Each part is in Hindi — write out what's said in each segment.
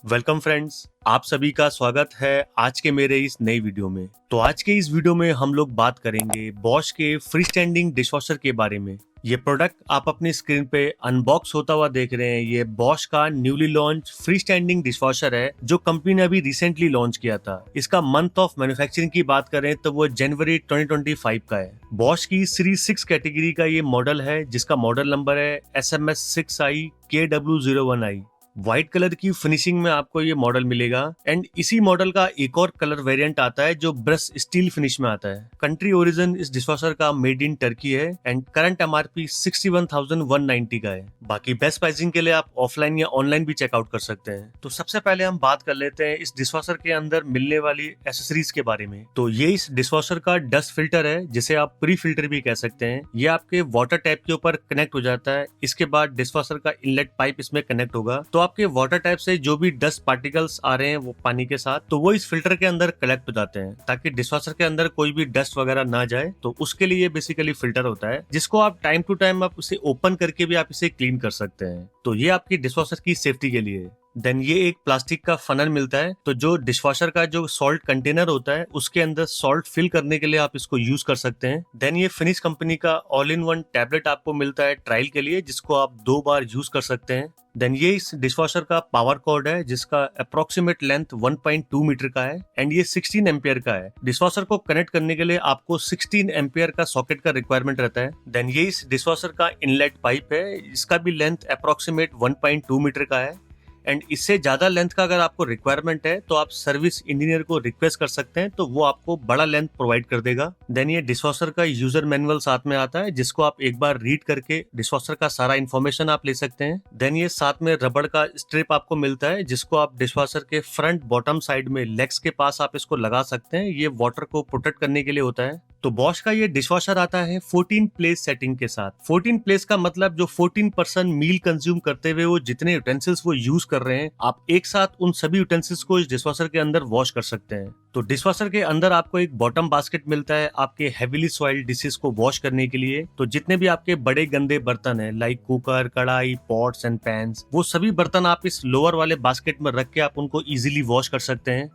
वेलकम फ्रेंड्स, आप सभी का स्वागत है आज के मेरे इस नई वीडियो में। तो आज के इस वीडियो में हम लोग बात करेंगे बॉश के फ्री स्टैंडिंग डिशवॉशर के बारे में। ये प्रोडक्ट आप अपनी स्क्रीन पे अनबॉक्स होता हुआ देख रहे हैं। ये बॉश का newly launch free standing dishwasher है जो कंपनी ने अभी रिसेंटली लॉन्च किया था। इसका मंथ ऑफ मैन्युफैक्चरिंग की बात करें तो वो जनवरी 2025 का है। बॉश की सीरीज 6 कैटेगरी का ये मॉडल है जिसका मॉडल नंबर है SMS6IKW01I। व्हाइट कलर की फिनिशिंग में आपको ये मॉडल मिलेगा एंड इसी मॉडल का एक और कलर वेरिएंट आता है जो ब्रश स्टील फिनिश में आता है। कंट्री ओरिजिन इस डिशवॉशर का मेड इन टर्की है एंड करंट MRP 61,190 का है। बाकी बेस्ट प्राइसिंग के लिए आप ऑफलाइन या ऑनलाइन भी चेकआउट कर सकते हैं। तो सबसे पहले हम बात कर लेते हैं इस डिशवॉशर के अंदर मिलने वाली एसेसरीज के बारे में। तो ये इस डिशवॉशर का डस्ट फिल्टर है जिसे आप प्री फिल्टर भी कह सकते हैं। ये आपके वाटर टैप के ऊपर कनेक्ट हो जाता है। इसके बाद डिशवॉशर का इनलेट पाइप इसमें कनेक्ट होगा। तो आपके वाटर टैप से जो भी डस्ट पार्टिकल्स आ रहे हैं वो पानी के साथ, तो वो इस फिल्टर के अंदर कलेक्ट हो जाते हैं ताकि डिशवॉशर के अंदर कोई भी डस्ट वगैरह ना जाए। तो उसके लिए बेसिकली फिल्टर होता है जिसको आप टाइम टू टाइम आप उसे ओपन करके भी आप इसे क्लीन कर सकते हैं। तो ये आपकी डिशवॉशर की सेफ्टी के लिए है। देन ये एक प्लास्टिक का फनल मिलता है। तो जो डिशवॉशर का जो सॉल्ट कंटेनर होता है उसके अंदर सॉल्ट फिल करने के लिए आप इसको यूज कर सकते हैं। देन ये फिनिश कंपनी का ऑल इन वन टैबलेट आपको मिलता है ट्रायल के लिए जिसको आप 2 बार यूज कर सकते हैं। देन ये इस डिशवॉशर का पावर कॉर्ड है जिसका अप्रोक्सीमेट लेंथ 1.2 मीटर का है एंड ये 16 एम्पियर का है। डिशवॉशर को कनेक्ट करने के लिए आपको 16 एम्पियर का सॉकेट का रिक्वायरमेंट रहता है। देन ये इस डिशवॉशर का इनलेट पाइप है। इसका भी लेंथ अप्रोक्सीमेट 1.2 मीटर का है एंड इससे ज्यादा लेंथ का अगर आपको रिक्वायरमेंट है तो आप सर्विस इंजीनियर को रिक्वेस्ट कर सकते हैं, तो वो आपको बड़ा लेंथ प्रोवाइड कर देगा। देन ये डिशवॉशर का यूजर मैनुअल साथ में आता है जिसको आप एक बार रीड करके डिशवॉशर का सारा इन्फॉर्मेशन आप ले सकते हैं। देन ये साथ में रबड़ का स्ट्रिप आपको मिलता है जिसको आप डिशवॉशर के फ्रंट बॉटम साइड में लेग्स के पास आप इसको लगा सकते हैं। ये वाटर को प्रोटेक्ट करने के लिए होता है। तो बॉश का ये डिशवॉशर आता है 14 प्लेस सेटिंग के साथ। 14 प्लेस का मतलब जो 14 पर्सन मील कंज्यूम करते हुए वो जितने यूटेंसिल्स वो यूज कर रहे हैं, आप एक साथ उन सभी यूटेंसिल्स को इस डिशवॉशर के अंदर वॉश कर सकते हैं। तो डिशवॉशर के अंदर आपको एक बॉटम बास्केट मिलता है आपके हेवीली सॉइल्ड डिशेस को वॉश करने के लिए। तो जितने भी आपके बड़े गंदे बर्तन है लाइक कुकर, कढ़ाई, पॉट्स एंड पैन्स, वो सभी बर्तन आप इस लोअर वाले बास्केट में रख के आप उनको इजीली वॉश कर सकते हैं।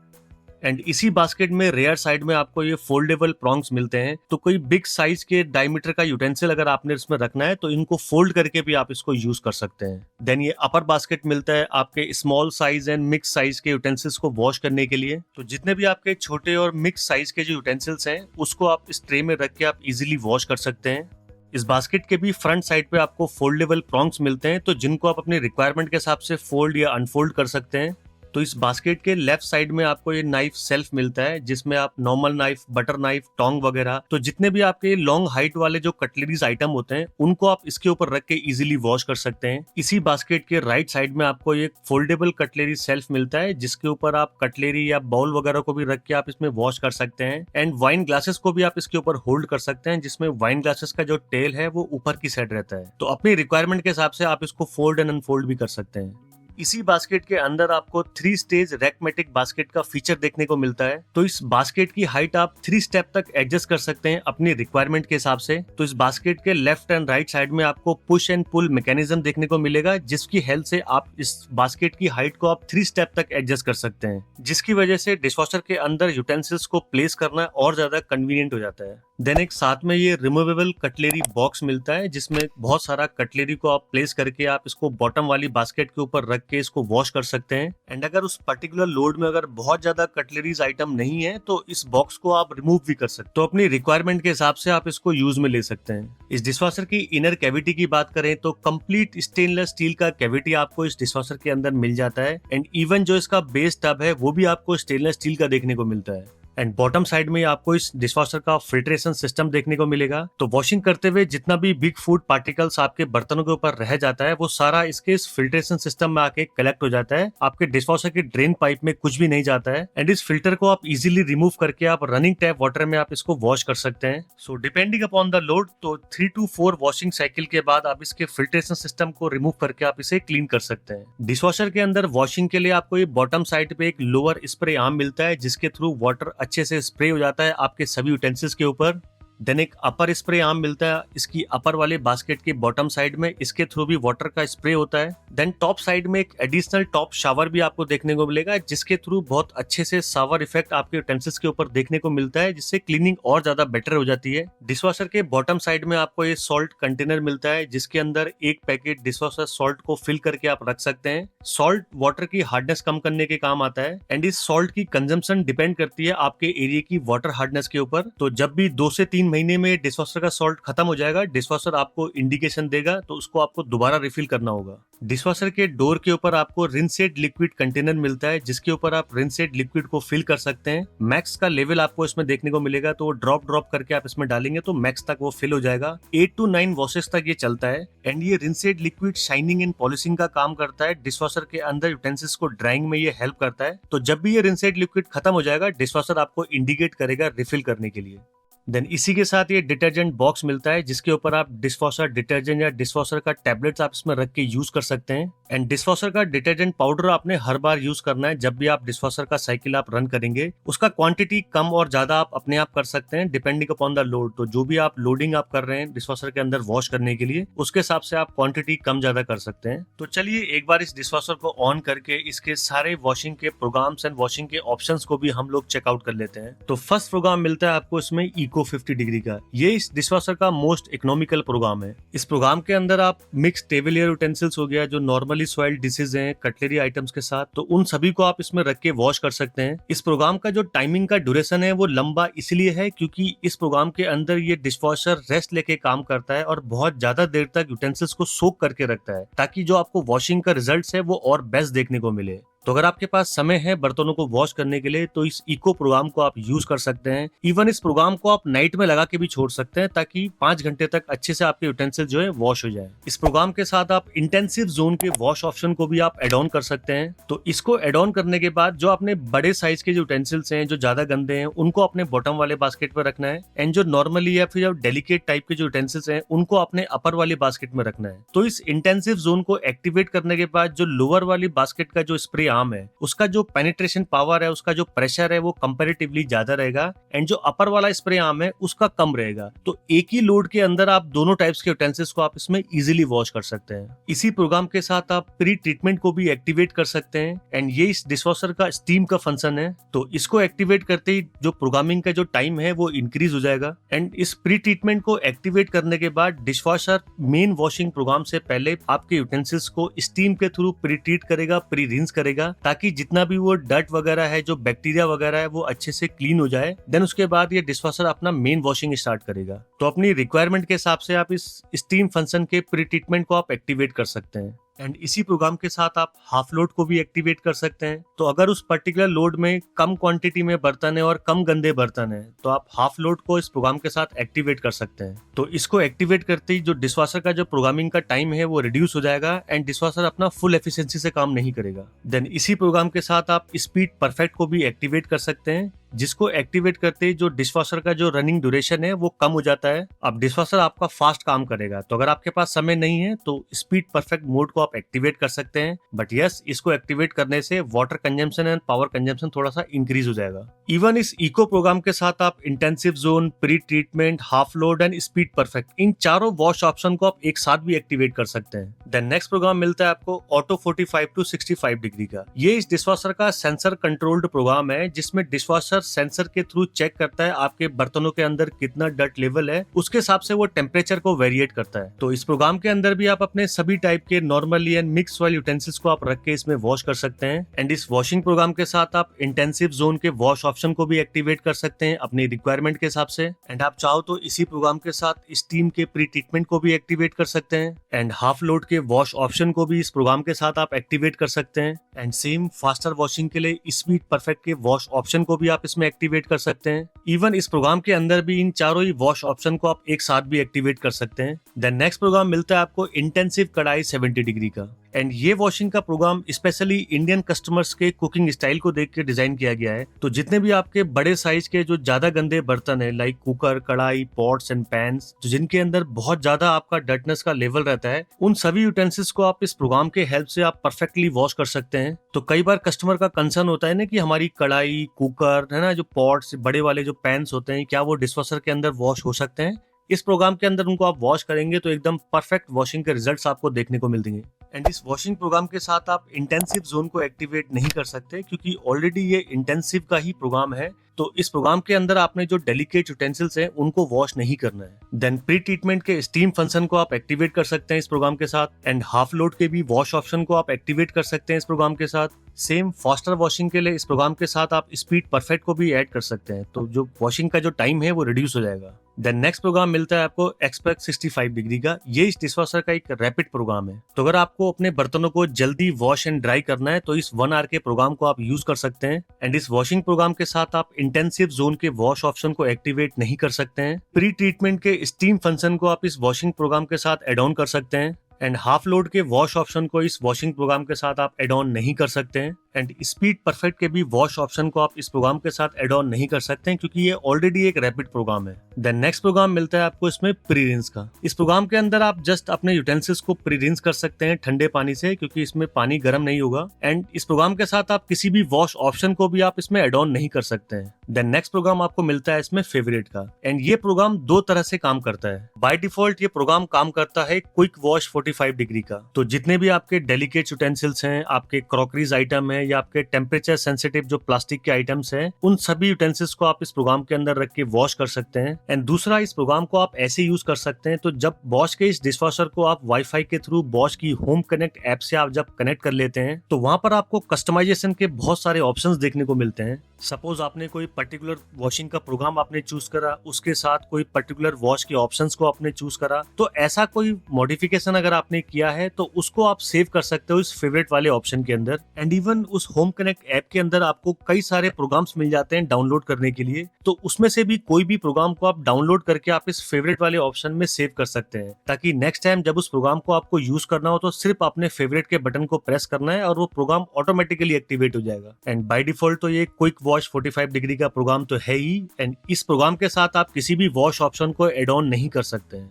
एंड इसी बास्केट में रेयर साइड में आपको ये फोल्डेबल प्रॉन्ग्स मिलते हैं। तो कोई बिग साइज के डायमीटर का यूटेंसिल अगर आपने इसमें रखना है तो इनको फोल्ड करके भी आप इसको यूज कर सकते हैं। देन ये अपर बास्केट मिलता है आपके small size and mix size के यूटेंसिल्स को वॉश करने के लिए। तो जितने भी आपके छोटे और मिक्स साइज के जो यूटेंसिल्स हैं उसको आप इस ट्रे में रख के आप इजिली वॉश कर सकते हैं। इस बास्केट के भी फ्रंट साइड पे आपको फोल्डेबल प्रॉन्ग्स मिलते हैं तो जिनको आप अपने रिक्वायरमेंट के हिसाब से फोल्ड या अनफोल्ड कर सकते हैं। तो इस बास्केट के लेफ्ट साइड में आपको ये नाइफ सेल्फ मिलता है जिसमें आप normal knife, butter knife, Tong वगैरह, तो जितने भी आपके लॉन्ग हाइट वाले जो कटलरीज आइटम होते हैं उनको आप इसके ऊपर रख के इजीली वॉश कर सकते हैं। इसी बास्केट के राइट साइड में आपको एक फोल्डेबल कटलरी सेल्फ मिलता है जिसके ऊपर आप कटलरी या बाउल वगैरह को भी रख के आप इसमें वॉश कर सकते हैं। एंड वाइन ग्लासेस को भी आप इसके ऊपर होल्ड कर सकते हैं जिसमें वाइन ग्लासेस का जो टेल है वो ऊपर की साइड रहता है। तो अपनी रिक्वायरमेंट के हिसाब से आप इसको फोल्ड एंड अनफोल्ड भी कर सकते हैं। इसी बास्केट के अंदर आपको 3 स्टेज रैकमेटिक बास्केट का फीचर देखने को मिलता है। तो इस बास्केट की हाइट आप 3 स्टेप तक एडजस्ट कर सकते हैं अपनी रिक्वायरमेंट के हिसाब से। तो इस बास्केट के लेफ्ट एंड राइट साइड में आपको पुश एंड पुल मैकेनिज्म देखने को मिलेगा जिसकी हेल्प से आप इस बास्केट की हाइट को आप 3 स्टेप तक एडजस्ट कर सकते हैं, जिसकी वजह से डिशवॉशर के अंदर यूटेंसिल्स को प्लेस करना और ज्यादा कन्वीनियंट हो जाता है। देन एक साथ में ये रिमूवेबल कटलेरी बॉक्स मिलता है जिसमें बहुत सारा कटलेरी को आप प्लेस करके आप इसको बॉटम वाली बास्केट के ऊपर रख के इसको वॉश कर सकते हैं। एंड अगर उस पर्टिकुलर लोड में अगर बहुत ज्यादा कटलेरीज आइटम नहीं है तो इस बॉक्स को आप रिमूव भी कर सकते हैं। तो अपनी रिक्वायरमेंट के हिसाब से आप इसको यूज में ले सकते हैं। इस डिशवॉशर की इनर कैविटी की बात करें तो कंप्लीट स्टेनलेस स्टील का कैविटी आपको इस डिशवॉशर के अंदर मिल जाता है एंड इवन जो इसका बेस टब है वो भी आपको स्टेनलेस स्टील का देखने को मिलता है। एंड बॉटम साइड में आपको इस डिशवॉशर का फिल्ट्रेशन सिस्टम देखने को मिलेगा। तो वॉशिंग करते हुए जितना भी बिग फूड पार्टिकल्स आपके बर्तनों के ऊपर रह जाता है वो सारा इसके इस फिल्ट्रेशन सिस्टम में आके कलेक्ट हो जाता है। आपके डिशवॉशर की ड्रेन पाइप में कुछ भी नहीं जाता है एंड इस फिल्टर को आप इजीली रिमूव करके आप रनिंग टैप वाटर में आप इसको वॉश कर सकते हैं। So depending upon the load तो 3 to 4 वॉशिंग साइकिल के बाद आप इसके फिल्ट्रेशन सिस्टम को रिमूव करके आप इसे क्लीन कर सकते हैं। डिशवॉशर के अंदर वॉशिंग के लिए आपको ये बॉटम साइड पे एक लोअर स्प्रे आर्म मिलता है जिसके थ्रू वाटर अच्छे से स्प्रे हो जाता है आपके सभी यूटेंसिल्स के ऊपर। देन एक अपर स्प्रे आर्म मिलता है, इसकी अपर वाले बास्केट के बॉटम साइड में इसके थ्रू भी वाटर का स्प्रे होता है। देन टॉप साइड में एक एडिशनल टॉप शावर भी आपको देखने को मिलेगा, जिसके थ्रू बहुत अच्छे से शावर इफेक्ट आपके यूटेंसिल्स के ऊपर देखने को मिलता है, जिससे क्लीनिंग और ज्यादा बेटर हो जाती है। डिशवॉशर के बॉटम साइड में आपको ये सॉल्ट कंटेनर मिलता है, जिसके अंदर एक पैकेट डिशवॉशर सॉल्ट को फिल करके आप रख सकते हैं। सॉल्ट वाटर की हार्डनेस कम करने के काम आता है एंड इस सॉल्ट की कंजम्पशन डिपेंड करती है आपके एरिया की वाटर हार्डनेस के ऊपर। तो जब भी 2 से 3 महीने में डिशवॉशर का सॉल्ट खत्म हो जाएगा, डिशवॉशर आपको इंडिकेशन देगा, तो उसको आपको दोबारा रिफिल करना होगा। डिशवॉशर के डोर के ऊपर आपको रिंसेड लिक्विड कंटेनर मिलता है, जिसके ऊपर आप रिंसेड लिक्विड को फिल कर सकते हैं। मैक्स का लेवल आपको इसमें देखने को मिलेगा, तो ड्रॉप करके आप इसमें डालेंगे तो मैक्स तक वो फिल हो जाएगा। 8 to 9 वॉशेस तक ये चलता है एंड ये rinsed liquid shining and polishing का काम करता है। डिशवॉशर के अंदर यूटेंसिल्स को ड्राइंग में ये हेल्प करता है। तो जब भी ये रिंसेड लिक्विड खत्म हो जाएगा, डिशवॉशर आपको इंडिकेट करेगा रिफिल करने के लिए। देन इसी के साथ ये डिटर्जेंट बॉक्स मिलता है, जिसके ऊपर आप डिशवॉशर डिटर्जेंट या डिशवॉशर का टैबलेट्स आप इसमें रख के यूज कर सकते हैं। एंड डिशवॉशर का डिटर्जेंट पाउडर आपने हर बार यूज करना है जब भी आप डिशवॉशर का साइकिल आप रन करेंगे। उसका क्वांटिटी कम और ज्यादा आप अपने आप कर सकते हैं डिपेंडिंग अपॉन द लोड। तो जो भी आप लोडिंग आप कर रहे हैं डिशवॉशर के अंदर वॉश करने के लिए, उसके हिसाब से आप क्वांटिटी कम ज्यादा कर सकते हैं। तो चलिए एक बार इस डिशवॉशर को ऑन करके इसके सारे वॉशिंग के प्रोग्राम्स एंड वॉशिंग के ऑप्शंस को भी हम लोग चेकआउट कर लेते हैं। तो फर्स्ट प्रोग्राम मिलता है आपको इसमें इको 50 डिग्री का। ये इस डिशवॉशर का मोस्ट इकोनॉमिकल प्रोग्राम है। इस प्रोग्राम के अंदर आप मिक्स टेबलवेयर यूटेंसिल्स हो गया, जो नॉर्मली सॉइल्ड डिशेज हैं कटलरी आइटम्स के साथ, तो उन सभी को आप इसमें रख के वॉश कर सकते हैं। इस प्रोग्राम का जो टाइमिंग का ड्यूरेशन है वो लंबा इसलिए है क्योंकि इस प्रोग्राम के अंदर ये डिशवॉशर रेस्ट लेके काम करता है और बहुत ज्यादा देर तक यूटेंसिल्स को सोक करके रखता है, ताकि जो आपको वॉशिंग का रिजल्ट है वो और बेस्ट देखने को मिले। तो अगर आपके पास समय है बर्तनों को वॉश करने के लिए, तो इस इको प्रोग्राम को आप यूज कर सकते हैं। इवन इस प्रोग्राम को आप नाइट में लगा के भी छोड़ सकते हैं, ताकि 5 घंटे तक अच्छे से आपके यूटेंसिल जो है वॉश हो जाए। इस प्रोग्राम के साथ आप इंटेंसिव जोन के वॉश ऑप्शन को भी आप एड ऑन कर सकते हैं। तो इसको एड ऑन करने के बाद जो अपने बड़े साइज के जो यूटेंसिल्स हैं, जो ज्यादा गंदे हैं, उनको अपने बॉटम वाले बास्केट में रखना है एंड जो नॉर्मली या फिर जो डेलिकेट टाइप के जो यूटेंसिल्स हैं, उनको अपने अपर वाली बास्केट में रखना है। तो इस इंटेंसिव जोन को एक्टिवेट करने के बाद जो लोअर वाली बास्केट का जो स्प्रे आर्म है, उसका जो पेनिट्रेशन पावर है, उसका जो प्रेशर है, वो कंपैरेटिवली ज्यादा रहेगा एंड जो अपर वाला स्प्रे आर्म है उसका कम रहेगा। तो एक ही लोड के अंदर आप दोनों टाइप्स के यूटेंसिल्स को आप इसमें इजीली वॉश कर सकते हैं। इसी प्रोग्राम के साथ आप प्री ट्रीटमेंट को भी एक्टिवेट कर सकते हैं एंड ये इस डिशवॉशर का स्टीम का फंक्शन है। तो इसको एक्टिवेट करते ही जो प्रोग्रामिंग का जो टाइम है वो इंक्रीज हो जाएगा एंड इस प्री ट्रीटमेंट को एक्टिवेट करने के बाद डिशवॉशर मेन वॉशिंग प्रोग्राम से पहले आपके यूटेंसिल्स को स्टीम के थ्रू प्री ट्रीट करेगा, प्री रिंस करेगा, ताकि जितना भी वो डर्ट वगैरह है, जो बैक्टीरिया वगैरह है, वो अच्छे से क्लीन हो जाए। देन उसके बाद ये डिशवॉशर अपना मेन वॉशिंग स्टार्ट करेगा। तो अपनी रिक्वायरमेंट के हिसाब से आप इस स्टीम फंक्शन के प्री ट्रीटमेंट को आप एक्टिवेट कर सकते हैं एंड इसी प्रोग्राम के साथ आप हाफ लोड को भी एक्टिवेट कर सकते हैं। तो अगर उस पर्टिकुलर लोड में कम क्वांटिटी में बर्तन है और कम गंदे बर्तन है, तो आप हाफ लोड को इस प्रोग्राम के साथ एक्टिवेट कर सकते हैं। तो इसको एक्टिवेट करते ही जो डिशवॉशर का जो प्रोग्रामिंग का टाइम है वो रिड्यूस हो जाएगा एंड डिशवॉशर अपना फुल एफिशिएंसी से काम नहीं करेगा। देन इसी प्रोग्राम के साथ आप स्पीड परफेक्ट को भी एक्टिवेट कर सकते हैं, जिसको एक्टिवेट करते ही जो डिशवॉशर का जो रनिंग ड्यूरेशन है वो कम हो जाता है। अब डिशवॉशर आपका फास्ट काम करेगा। तो अगर आपके पास समय नहीं है तो स्पीड परफेक्ट मोड को आप एक्टिवेट कर सकते हैं, बट यस, इसको एक्टिवेट करने से water consumption and power consumption थोड़ा सा इंक्रीज हो जाएगा। इवन इस इको प्रोग्राम के साथ आप intensive zone, pre treatment, half load and speed perfect, इन चारों वॉश ऑप्शन को आप एक साथ भी एक्टिवेट कर सकते हैं। देन नेक्स्ट प्रोग्राम मिलता है आपको ऑटो 45 to 65 डिग्री का। ये इस डिशवॉशर का सेंसर कंट्रोल्ड प्रोग्राम है, जिसमें डिशवॉशर सेंसर के थ्रू चेक करता है आपके बर्तनों के अंदर कितना डर्ट लेवल है, उसके हिसाब से वो टेम्परेचर को वेरिएट करता है। तो इस प्रोग्राम के अंदर भी आप अपने सभी टाइप के नॉर्मली एंड मिक्स वाले यूटेंसिल्स को आप रख के इसमें वॉश कर सकते हैं एंड इस वॉशिंग प्रोग्राम के साथ आप इंटेंसिव जोन के वॉश ऑप्शन को भी एक्टिवेट कर सकते हैं अपनी रिक्वायरमेंट के हिसाब से एंड आप चाहो तो इसी प्रोग्राम के साथ स्टीम के प्री ट्रीटमेंट को भी एक्टिवेट कर सकते हैं एंड हाफ लोड के वॉश ऑप्शन को भी इस प्रोग्राम के साथ आप एक्टिवेट कर सकते हैं एंड सेम फास्टर वॉशिंग के लिए स्पीड परफेक्ट के वॉश ऑप्शन को भी आप इसमें एक्टिवेट कर सकते हैं। इवन इस प्रोग्राम के अंदर भी इन चारों ही वॉश ऑप्शन को आप एक साथ भी एक्टिवेट कर सकते हैं। देन नेक्स्ट प्रोग्राम मिलता है आपको इंटेंसिव कढ़ाई 70 डिग्री का एंड ये वॉशिंग का प्रोग्राम स्पेशली इंडियन कस्टमर्स के कुकिंग स्टाइल को देख के डिजाइन किया गया है। तो जितने भी आपके बड़े साइज के जो ज्यादा गंदे बर्तन है लाइक कुकर, कढ़ाई, पॉट्स एंड पैन्स, जो जिनके अंदर बहुत ज्यादा आपका डर्टनेस का लेवल रहता है, उन सभी यूटेंसिल्स को आप इस प्रोग्राम के हेल्प से आप परफेक्टली वॉश कर सकते हैं। तो कई बार कस्टमर का कंसर्न होता है ना कि हमारी कढ़ाई, कुकर है ना, जो पॉट्स, बड़े वाले जो पैन्स होते हैं, क्या वो डिशवॉशर के अंदर वॉश हो सकते हैं। इस प्रोग्राम के अंदर उनको आप वॉश करेंगे तो एकदम परफेक्ट वॉशिंग के रिजल्ट्स आपको देखने को मिलेंगे। एंड इस वॉशिंग प्रोग्राम के साथ आप इंटेंसिव जोन को एक्टिवेट नहीं कर सकते क्योंकि ऑलरेडी ये इंटेंसिव का ही प्रोग्राम है। तो इस प्रोग्राम के अंदर आपने जो डेलिकेट यूटेंसिल्स हैं उनको वॉश नहीं करना है। देन प्री ट्रीटमेंट के स्टीम फंक्शन को आप एक्टिवेट कर सकते हैं इस प्रोग्राम के साथ, एंड हाफ लोड के भी वॉश ऑप्शन को आप एक्टिवेट कर सकते हैं इस प्रोग्राम के साथ। सेम फास्टर वॉशिंग के लिए इस प्रोग्राम के साथ आप स्पीड परफेक्ट को भी ऐड कर सकते हैं, तो जो वॉशिंग का जो टाइम है वो रिड्यूस हो जाएगा। देन नेक्स्ट प्रोग्राम मिलता है आपको एक्सपर्ट 65 डिग्री का। ये इस डिशवॉशर का एक रैपिड प्रोग्राम है। तो अगर आपको अपने बर्तनों को जल्दी वॉश एंड ड्राई करना है तो इस 1 आवर के प्रोग्राम को आप यूज कर सकते हैं। एंड इस वॉशिंग प्रोग्राम के साथ आप इंटेंसिव जोन के वॉश ऑप्शन को एक्टिवेट नहीं कर सकते हैं। प्री ट्रीटमेंट के स्टीम फंक्शन को आप इस वॉशिंग प्रोग्राम के साथ एड ऑन कर सकते हैं। एंड हाफ लोड के वॉश ऑप्शन को इस वॉशिंग प्रोग्राम के साथ आप एड ऑन नहीं कर सकते हैं। एंड स्पीड परफेक्ट के भी वॉश ऑप्शन को आप इस प्रोग्राम के साथ एड ऑन नहीं कर सकते हैं क्योंकि ये ऑलरेडी एक रैपिड प्रोग्राम है। देन नेक्स्ट प्रोग्राम मिलता है आपको इसमें प्री रिंस का। इस प्रोग्राम के अंदर आप जस्ट अपने यूटेंसिल्स को प्री रिंस कर सकते हैं ठंडे पानी से क्योंकि इसमें पानी गर्म नहीं होगा। एंड इस प्रोग्राम के साथ आप किसी भी वॉश ऑप्शन को भी आप इसमें एड ऑन नहीं कर सकते हैं। देन नेक्स्ट प्रोग्राम आपको मिलता है इसमें फेवरेट का। एंड ये प्रोग्राम 2 तरह से काम करता है। बाय डिफॉल्ट ये प्रोग्राम काम करता है क्विक वॉश 45 डिग्री का। तो जितने भी आपके डेलिकेट यूटेंसिल्स हैं, आपके क्रॉकरीज आइटम है या आपके टेम्परेचर सेंसिटिव जो प्लास्टिक के आइटम्स हैं, उन सभी यूटेंसिल्स को आप इस प्रोग्राम के अंदर रख के वॉश कर सकते हैं। एंड दूसरा, इस प्रोग्राम को आप ऐसे यूज कर सकते हैं तो जब बॉश के इस डिशवॉशर को आप वाईफाई के थ्रू बॉश की होम कनेक्ट ऐप से आप जब कनेक्ट कर लेते हैं तो वहां पर आपको कस्टमाइजेशन के बहुत सारे ऑप्शंस देखने को मिलते हैं। सपोज आपने कोई पर्टिकुलर वॉशिंग का प्रोग्राम आपने चूज करा, उसके साथ कोई पर्टिकुलर वॉश के ऑप्शंस को आपने चूज करा, तो ऐसा कोई मॉडिफिकेशन अगर आपने किया है तो उसको आप सेव कर सकते हो इस फेवरेट वाले ऑप्शन के अंदर। एंड इवन उस होम कनेक्ट ऐप के अंदर आपको कई सारे प्रोग्राम्स मिल जाते हैं डाउनलोड करने के लिए, तो उसमें से भी कोई भी प्रोग्राम को आप डाउनलोड करके आप इस फेवरेट वाले ऑप्शन में सेव कर सकते हैं ताकि नेक्स्ट टाइम जब उस प्रोग्राम को आपको यूज करना हो तो सिर्फ अपने फेवरेट के बटन को प्रेस करना है और वो प्रोग्राम ऑटोमेटिकली एक्टिवेट हो जाएगा। एंड बाय डिफॉल्ट तो ये क्विक वॉश 45 डिग्री का प्रोग्राम तो है ही। एंड इस प्रोग्राम के साथ आप किसी भी वॉश ऑप्शन को एड ऑन नहीं कर सकते हैं।